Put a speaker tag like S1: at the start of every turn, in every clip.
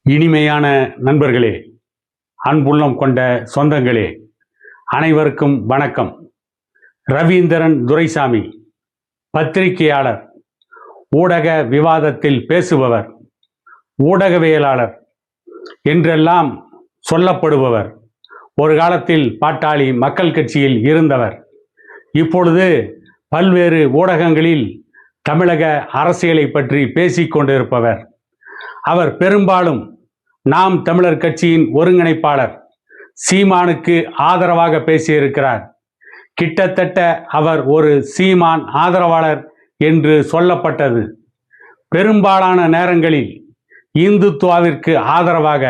S1: இனிமையான நண்பர்களே, அன்புள்ளம் கொண்ட சொந்தங்களே, அனைவருக்கும் வணக்கம். ரவீந்திரன் துரைசாமி, பத்திரிகையாளர், ஊடக விவாதத்தில் பேசுபவர், ஊடகவியலாளர் என்றெல்லாம் சொல்லப்படுபவர். ஒரு காலத்தில் பாட்டாளி மக்கள் கட்சியில் இருந்தவர். இப்பொழுது பல்வேறு ஊடகங்களில் தமிழக அரசியலை பற்றி பேசிக்கொண்டிருப்பவர். அவர் பெரும்பாலும் நாம் தமிழர் கட்சியின் ஒருங்கிணைப்பாளர் சீமானுக்கு ஆதரவாக பேசியிருக்கிறார். கிட்டத்தட்ட அவர் ஒரு சீமான் ஆதரவாளர் என்று சொல்லப்பட்டது. பெரும்பாலான நேரங்களில் இந்துத்துவாவிற்கு ஆதரவாக,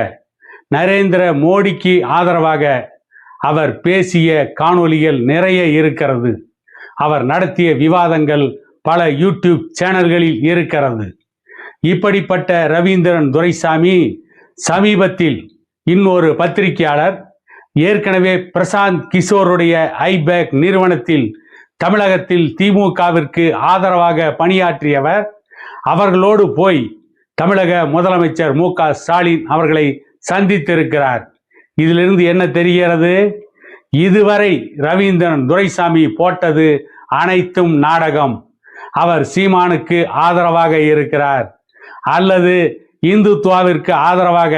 S1: நரேந்திர மோடிக்கு ஆதரவாக அவர் பேசிய காணொளிகள் நிறைய இருக்கிறது. அவர் நடத்திய விவாதங்கள் பல யூடியூப் சேனல்களில் இருக்கிறது. இப்படிப்பட்ட ரவீந்திரன் துரைசாமி சமீபத்தில் இன்னொரு பத்திரிகையாளர், ஏற்கனவே பிரசாந்த் கிஷோருடைய ஐபேக் நிறுவனத்தில் தமிழகத்தில் திமுகவிற்கு ஆதரவாக பணியாற்றியவர், அவர்களோடு போய் தமிழக முதலமைச்சர் மு.க. ஸ்டாலின் அவர்களை சந்தித்திருக்கிறார். இதிலிருந்து என்ன தெரிகிறது? இதுவரை ரவீந்திரன் துரைசாமி போட்டது அனைத்தும் நாடகம். அவர் சீமானுக்கு ஆதரவாக இருக்கிறார், அல்லது இந்துத்துவாவிற்கு ஆதரவாக,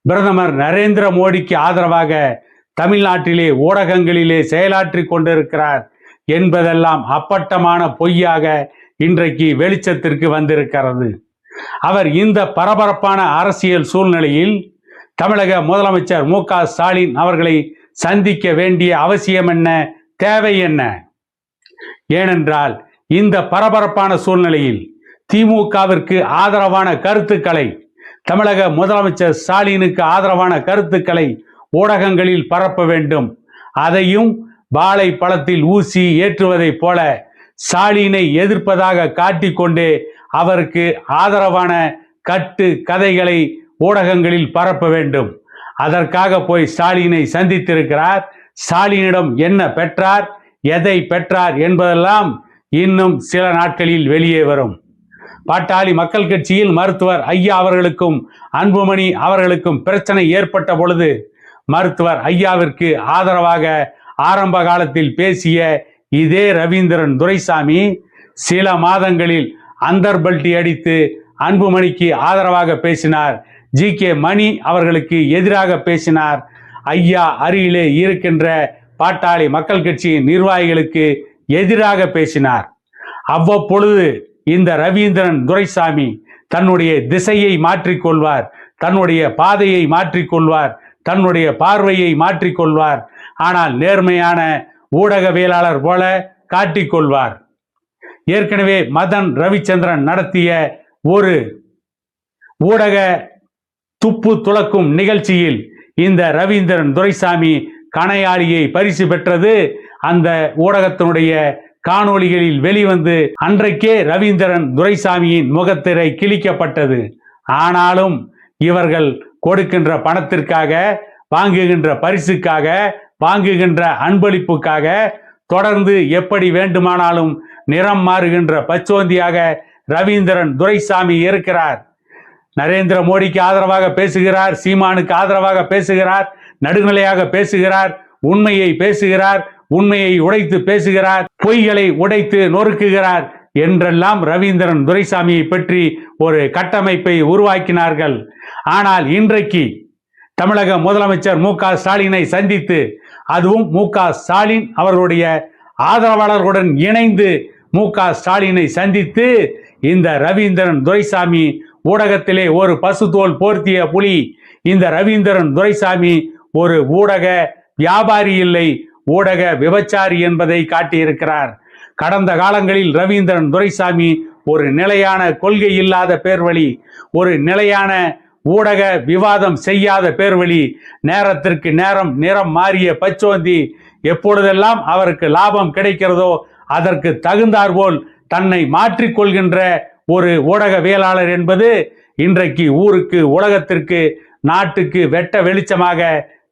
S1: பிரதமர் நரேந்திர மோடிக்கு ஆதரவாக தமிழ்நாட்டிலே ஊடகங்களிலே செயலாற்றி கொண்டிருக்கிறார் என்பதெல்லாம் அப்பட்டமான பொய்யாக இன்றைக்கு வெளிச்சத்திற்கு வந்திருக்கிறது. அவர் இந்த பரபரப்பான அரசியல் சூழ்நிலையில் தமிழக முதலமைச்சர் மு.க. ஸ்டாலின் அவர்களை சந்திக்க வேண்டிய அவசியம் என்ன, தேவை என்ன? ஏனென்றால் இந்த பரபரப்பான சூழ்நிலையில் திமுகவிற்கு ஆதரவான கருத்துக்களை, தமிழக முதலமைச்சர் ஸ்டாலினுக்கு ஆதரவான கருத்துக்களை ஊடகங்களில் பரப்ப வேண்டும். அதையும் வாழை பழத்தில் ஊசி ஏற்றுவதைப் போல ஸ்டாலினை எதிர்ப்பதாக காட்டிக்கொண்டே அவருக்கு ஆதரவான கட்டு கதைகளை ஊடகங்களில் பரப்ப வேண்டும். அதற்காக போய் ஸ்டாலினை சந்தித்திருக்கிறார். ஸ்டாலினிடம் என்ன பெற்றார், எதை பெற்றார் என்பதெல்லாம் இன்னும் சில நாட்களில் வெளியே வரும். பாட்டாளி மக்கள் கட்சியில் மருத்துவர் ஐயா அவர்களுக்கும் அன்புமணி அவர்களுக்கும் பிரச்சனை ஏற்பட்ட பொழுது மருத்துவர் ஐயாவிற்கு ஆதரவாக ஆரம்ப காலத்தில் பேசிய இதே ரவீந்திரன் துரைசாமி சில மாதங்களில் அந்தர்பல்ட்டி அடித்து அன்புமணிக்கு ஆதரவாக பேசினார். ஜி.கே. மணி அவர்களுக்கு எதிராக பேசினார். ஐயா அருகிலே இருக்கின்ற பாட்டாளி மக்கள் கட்சியின் நிர்வாகிகளுக்கு எதிராக பேசினார். அவ்வப்பொழுது இந்த ரவீந்திரன் துரைசாமி தன்னுடைய திசையை மாற்றிக்கொள்வார், தன்னுடைய பாதையை மாற்றிக்கொள்வார், தன்னுடைய பார்வையை மாற்றிக்கொள்வார். ஆனால் நேர்மையான ஊடகவியலாளர் போல காட்டிக்கொள்வார். ஏற்கனவே மதன் ரவிச்சந்திரன் நடத்திய ஒரு ஊடக துப்பு துளக்கும் நிகழ்ச்சியில் இந்த ரவீந்திரன் துரைசாமி கணையாளியை பரிசு பெற்றது அந்த ஊடகத்தினுடைய காணொளிகளில் வெளிவந்து அன்றைக்கே ரவீந்திரன் துரைசாமியின் முகத்திரை கிழிக்கப்பட்டது. ஆனாலும் இவர்கள் கொடுக்கின்ற பணத்திற்காக, வாங்குகின்ற பரிசுக்காக, வாங்குகின்ற அன்பளிப்புக்காக தொடர்ந்து எப்படி வேண்டுமானாலும் நிறம் மாறுகின்ற பச்சோந்தியாக ரவீந்திரன் துரைசாமி இருக்கிறார். நரேந்திர மோடிக்கு ஆதரவாக பேசுகிறார், சீமானுக்கு ஆதரவாக பேசுகிறார், நடுநிலையாக பேசுகிறார், உண்மையை பேசுகிறார், உண்மையை உடைத்து பேசுகிறார், பொய்களை உடைத்து நொறுக்குகிறார் என்றெல்லாம் ரவீந்திரன் துரைசாமியை பற்றி ஒரு கட்டமைப்பை உருவாக்கினார்கள். ஆனால் இன்றைக்கு தமிழக முதலமைச்சர் மு.க. ஸ்டாலினை சந்தித்து, அதுவும் மு.க. ஸ்டாலின் அவர்களுடைய ஆதரவாளர்களுடன் இணைந்து மு.க. ஸ்டாலினை சந்தித்து இந்த ரவீந்திரன் துரைசாமி ஊடகத்திலே ஒரு பசுத்தோல் போர்த்திய புலி. இந்த ரவீந்திரன் துரைசாமி ஒரு ஊடக வியாபாரி இல்லை, ஊடக விபச்சாரி என்பதை காட்டியிருக்கிறார். கடந்த காலங்களில் ரவீந்திரன் துரைசாமி ஒரு நிலையான கொள்கை இல்லாத பேர்வழி, ஒரு நிலையான ஊடக விவாதம் செய்யாத பேர்வழி, நேரத்திற்கு நேரம் நிறம் மாறிய பச்சோந்தி. எப்பொழுதெல்லாம் அவருக்கு லாபம் கிடைக்கிறதோ அதற்கு தகுந்தாற்போல் தன்னை மாற்றிக்கொள்கின்ற ஒரு ஊடகவியலாளர் என்பது இன்றைக்கு ஊருக்கு, உலகத்திற்கு, நாட்டுக்கு வெட்ட வெளிச்சமாக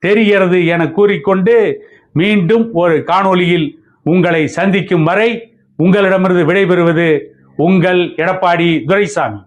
S1: தெரிகிறது என கூறிக்கொண்டு மீண்டும் ஒரு காணொளியில் உங்களை சந்திக்கும் வரை உங்களிடமிருந்து விடைபெறுவது உங்கள் எடப்பாடி துரைசாமி.